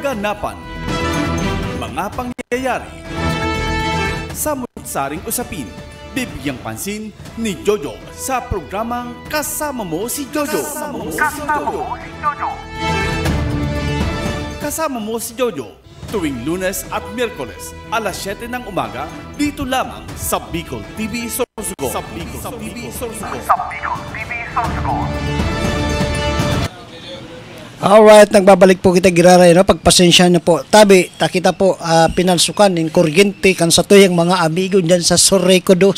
kaganapan, mga pangyayari, samut-saring usapin, bibigyang pansin ni Jojo sa programang Kasama Mo si Jojo. Kasama Mo si Jojo, tuwing Lunes at Miyerkules, alas 7 ng umaga, dito lamang sa Bicol TV Sorsogon. Alright, nagbabalik po kita giraray, no? Pagpasensya na po. Tabi, takita po, pinalsukan ng kuryente kan sa tuyang mga amigo dyan sa Soreco 2.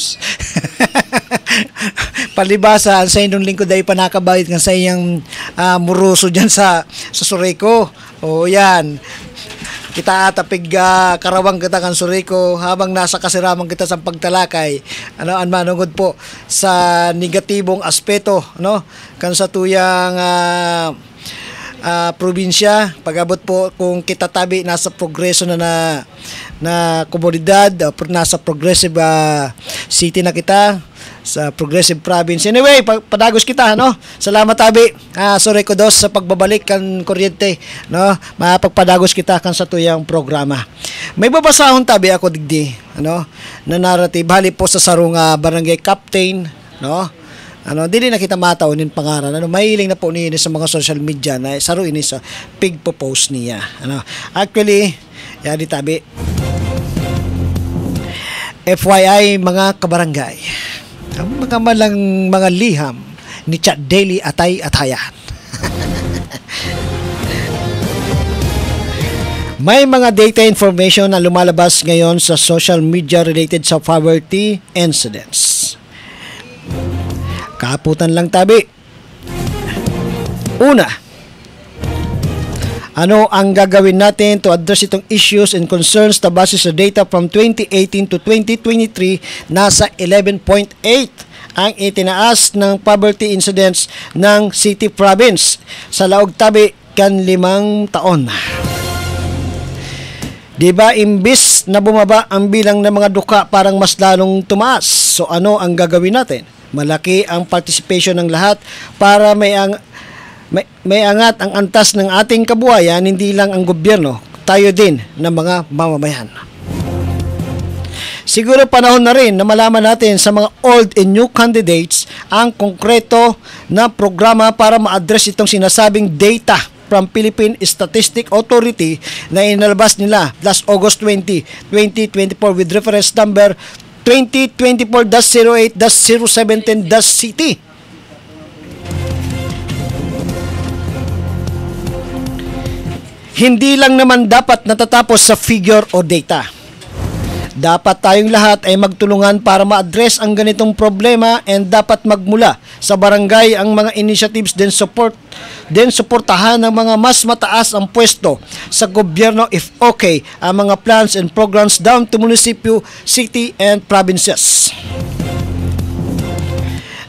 Palibasa, sa inyong lingkod ay panakabayit nga sa iyang muruso dyan sa Soreco. O yan, kita atapig karawang kita kan Soreco habang nasa kasiraman kita sa pagtalakay. Ang manungod po sa negatibong aspeto, no? Kan sa tuyang probinsya, pag-abot po kung kita tabi nasa progreso na komunidad, nasa progressive city na kita, sa progressive province. Anyway, padagos kita, no? Salamat tabi, Soreco 2 sa pagbabalik kan kuryente, no? Mapagpadagos kita kan sa tuyang programa. May babasahon tabi ako digdi, ano? Na narrative hali po sa sarong barangay captain, no? Dili na kita mataunin pangaran. Mahiling na po niya sa mga social media na saro ini sa pig post niya. Actually, yan tabi. FYI mga kabarangay, ang mga malang mga liham ni Chat Daily Atay Atayan. May mga data information na lumalabas ngayon sa social media related sa poverty incidents. Kaputan lang tabi. Una, ano ang gagawin natin to address itong issues and concerns na base sa data from 2018 to 2023, nasa 11.8 ang itinaas ng poverty incidents ng city province sa laog tabi kan 5 taon. Diba, imbis na bumaba ang bilang ng mga duka, parang mas lalong tumaas. So ano ang gagawin natin? Malaki ang participation ng lahat para may angat ang antas ng ating kabuhayan, hindi lang ang gobyerno, tayo din ng mga mamamayan. Siguro panahon na rin na malaman natin sa mga old and new candidates ang konkreto na programa para ma-address itong sinasabing data from Philippine Statistic Authority na inalabas nila last August 20, 2024 with reference number 2024-08-017-CT. Hindi lang naman dapat natatapos sa figure o data. Dapat tayong lahat ay magtulungan para ma-address ang ganitong problema, and dapat magmula sa barangay ang mga initiatives din suportahan ng mga mas mataas ang pwesto sa gobyerno if okay ang mga plans and programs down to munisipyo, city and provinces.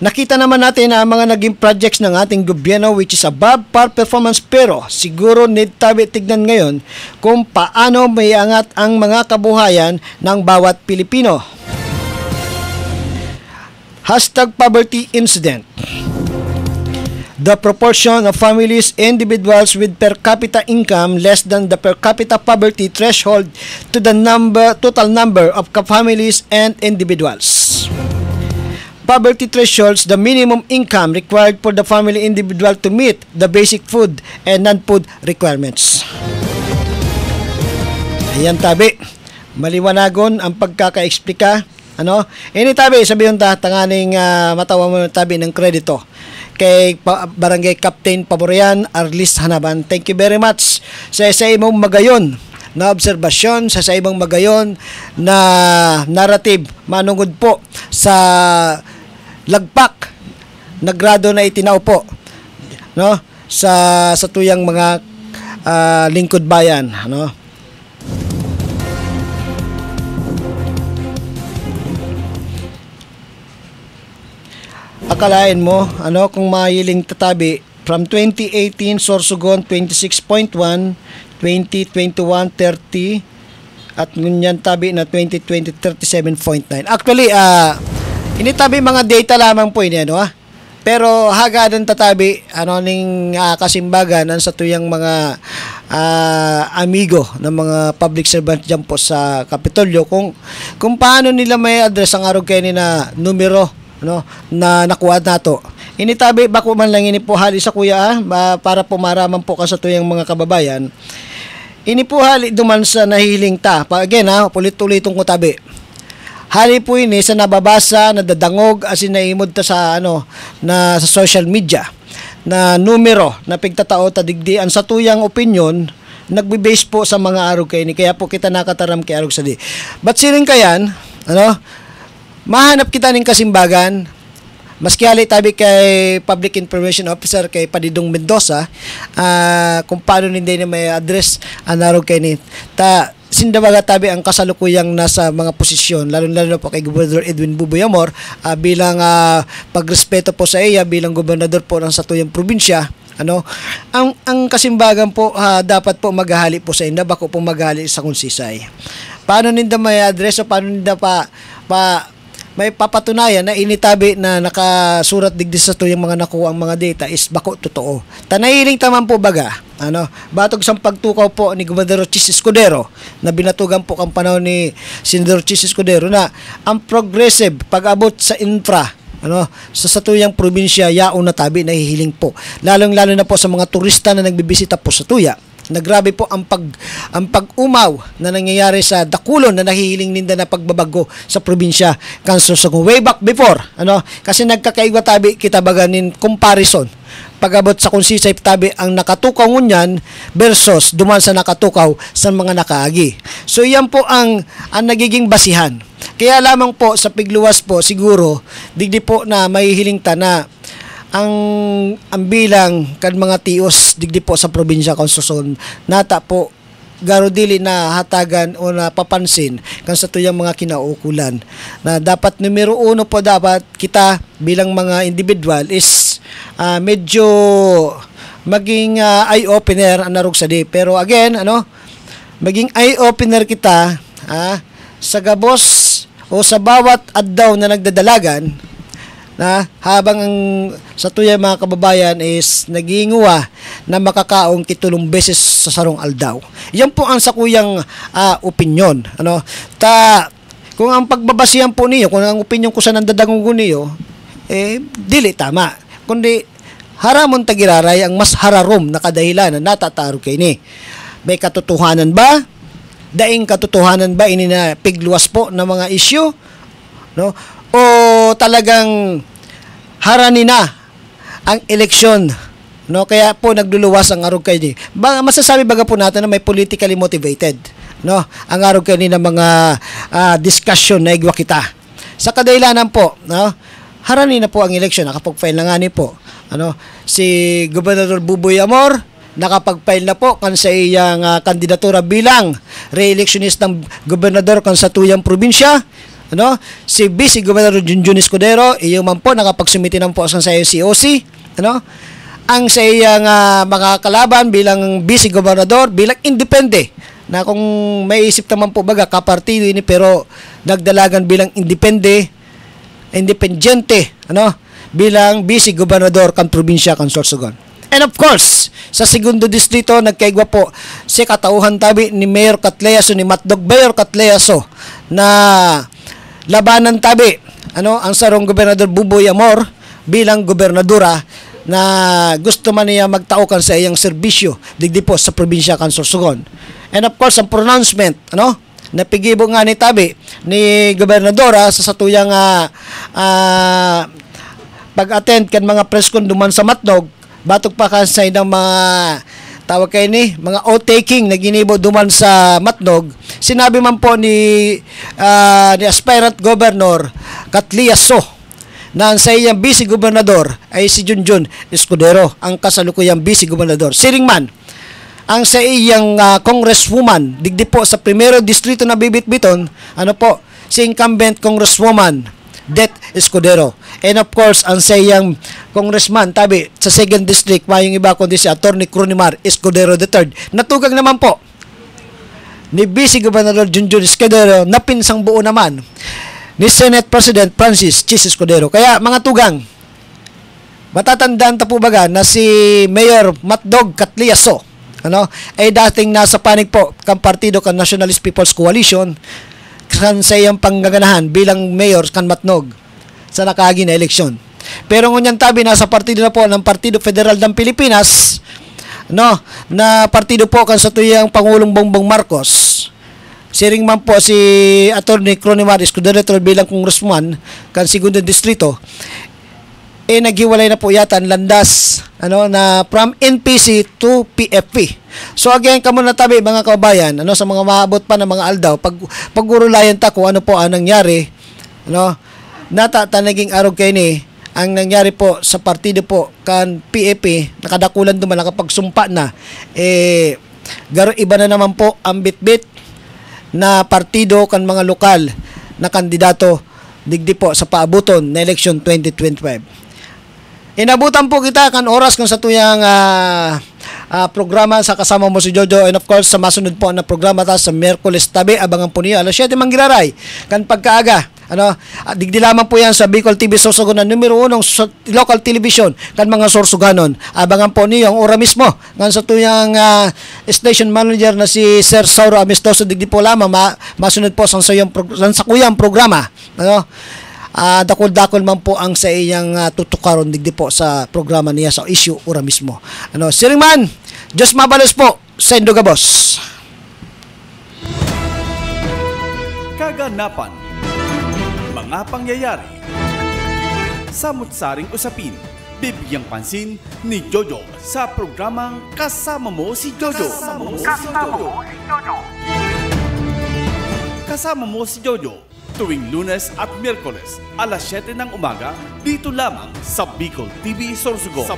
Nakita naman natin ang mga naging projects ng ating gobyerno which is above par performance, pero siguro need tabi tignan ngayon kung paano may angat ang mga kabuhayan ng bawat Pilipino. #poverty incident. The proportion of families, individuals with per capita income less than the per capita poverty threshold to the total number of families and individuals. Poverty thresholds, the minimum income required for the family individual to meet the basic food and non-food requirements. Ayan tabi, maliwanagon ang pagkaka-explika. Ini tabi, sabihin tanganing matawa mo tabi ng kredito kay Barangay Captain Paborian Arlis Hanaban. Thank you very much sa imong magayon na obserbasyon, sa ibang magayon na narrative manungod po sa lagpak na grado na itinaw po, no, sa tuyang mga lingkod bayan, Akalain mo kung mahiling tatabi from 2018 Sorsogon 26.1, 2021 30, at ngunyan tabi na 2020 37.9. Actually, ini tabi mga data lamang po ini, Pero hagadan tatabi ano ning kasimbagan ang sa tuyang mga amigo ng mga public servant diyan po sa Kapitolyo kung paano nila may address ang araw kay ni na numero no na nakuha nato. Initabi bako man lang ini po hali sa kuya para po maraman po ka sa tuyang mga kababayan. Ini po hali duman sa nahiling ta. Again ulit-ulitong ko tabi. Hali po ini sa nababasa, nadadangog asin naimod ta sa na sa social media na numero na pigtatao ta digdian sa tuyang opinion nagbe-base po sa mga arog kay ni kaya po kita nakataram kay arog sa di. But siring kayan, mahanap kita ning kasimbagan maski hali tabi kay Public Information Officer kay Padidong Mendoza kung paano hindi na may address ang arog kay ni ta sindabaga tabi ang kasalukuyang nasa mga posisyon lalo na po kay Gobernador Edwin Buboy Amor bilang pagrespeto po sa iya bilang gobernador po ng satuyang probinsya ang kasimbagan po dapat po maghahali po sa inda bako po maghahali sa konsisay paano ninda may address o paano ninda pa may papatunayan na initabi na nakasurat digdi sa tuyang mga nakuha ang mga data is bako totoo. Tanahiling taman po baga, batog sang pagtukaw po ni Gobernador Chis Escudero na binatugan po ang panahon ni Senador Chis Escudero na ang progressive pag-abot sa infra sa satuyang probinsya yaon na tabi nahihiling po. Lalong-lalo na po sa mga turista na nagbibisita po sa tuya. Nagrabe po ang pag-umaw na nangyayari sa dakulon na nahihiling ninda na pagbabago sa probinsya kanso sa way back before kasi nagkakaigwa tabi kita baganin comparison pag-abot sa konsisay tabi ang nakatukaw ngunyan versus duman sa nakatukaw sa mga nakaagi. So yan po ang nagiging basihan. Kaya lamang po sa pigluwas po siguro digdi po na mahihiling ta na ang bilang kan mga tios digdi po sa probinsya Constitution nata po garo dili na hatagan o na papansin kan sa tuyang mga kinaukulan na dapat numero 1 po dapat kita bilang mga individual is medyo maging eye opener ang narog sa di pero again maging eye opener kita sa gabos o sa bawat adlaw na nagdadalagan na habang sa tuyang mga kababayan is naginguwa na makakaong kitulong beses sa sarong aldaw. Yan po ang sakuyang opinyon. Kung ang pagbabasihan po niyo, kung ang opinyon ko sa nandadangong niyo, dili tama. Kundi haramon tagiraray ang mas hararom na kadahilan na natataro kay ni. May katotohanan ba? Daing katotohanan ba ini na pigluwas po ng mga issue? O talagang harani na ang eleksyon kaya po nagluluwas ang arog kay ni masasabi baga po natin na may politically motivated ang arog kay ni na mga discussion na igwa kita sa kadahilanan po harani na po ang eleksyon nakapag-file na nga ni po si Gobernador Buboy Amor nakapag-file na po kan sa iyang kandidatura bilang re-electionist ng gobernador kan sa tuyang probinsya si Vice Gobernador Junjun Escudero iyo man po nakapagsumiti ng po sa COC ang sa iyang mga kalaban bilang Vice Gobernador bilang independe na kung may isip naman po baga kapartido ini pero nagdalagan bilang independyente bilang Vice Gobernador kan probinsya kan Sorsogon. And of course, sa segundo distrito nagkaigwa po si katauhan tabi ni Mayor Catleaso ni Matdog Mayor Catleaso na labanan tabi ang sarong Gobernador Buboy Amor bilang gobernadora na gusto man niya magtaukan sa iyang serbisyo digdi po sa probinsya kan Sorsogon. And of course ang pronouncement napigibo nga ni tabi ni gobernadora sa satuyang pag-attend kan mga press con duman sa Matnog batok pa kasay ng mga tawag kayo mga outtaking na ginibo duman sa Matnog. Sinabi man po ni aspirant governor Catleaso na ang sa iyang vice gobernador ay si Junjun Escudero ang kasalukuyang vice gobernador. Siring man ang sa iyang congresswoman digdi po sa primero distrito na bibit-biton si incumbent congresswoman Det Escudero. And of course, ang sayang congressman tabi sa 2nd district, mayong iba kundi si Attorney Cronimar Escudero III. Natugang naman po ni Vice Gobernador Junjun Escudero na pinsang buo naman ni Senate President Francis Chis Escudero. Kaya mga tugang, Matatandaan ta po baga na si Mayor Matdog Catliaso, ay dating nasa panig po kang partido kan Nationalist People's Coalition kan sa iyang panggaganahan bilang mayor kan Matnog sa nakaagi na eleksyon. Pero ngunyan tabi nasa partido na po ng Partido Federal ng Pilipinas, na partido po kan sa tuyang Pangulong Bongbong Marcos. Siring man po si Attorney Cronimar Escudero bilang congressman kan Segundo Distrito, naghiwalay na po yata ang landas na from NPC to PFP. So again, kamo na tabi mga kababayan, sa mga maabot pa ng mga aldaw, pagurulayan ta kung ano po ang nangyari, naging arog kay ni ang nangyari po sa partido po kan PFP, nakadakulan duman nakapagsumpa na, garo iba na naman po ang bitbit na partido kan mga lokal na kandidato digdi po sa paabuton na election 2025. Inabutan po kita kan oras kan sa tuyang programa sa kasama mo si Jojo, and of course sa masunod po na programa ta sa Miyerkules tabi abangan po niyo alas 7 manggiraray kan pagkaaga. Digdi lamang po yan sa Bicol TV Sorsogon na numero 1 sa local television kan mga Sorsoganon. Abangan po niyo ang ora mismo kan sa tuyang station manager na si Sir Sauro Amistoso. Digdi po lamang masunod po sa kuyang programa. Dakol-dakol man po ang sa iyang tutukaron digdi po sa programa niya sa issue ora mismo. Siring man, Diyos mabalos po sa Indogabos. Kaganapan, mga pangyayari, samut-saring usapin, bibigyang pansin ni Jojo sa programang Kasama Mo si Jojo. Kasama Mo si Jojo tuwing Lunes at Miyerkules alas 7 ng umaga dito lamang sa Bicol TV Sorsogon.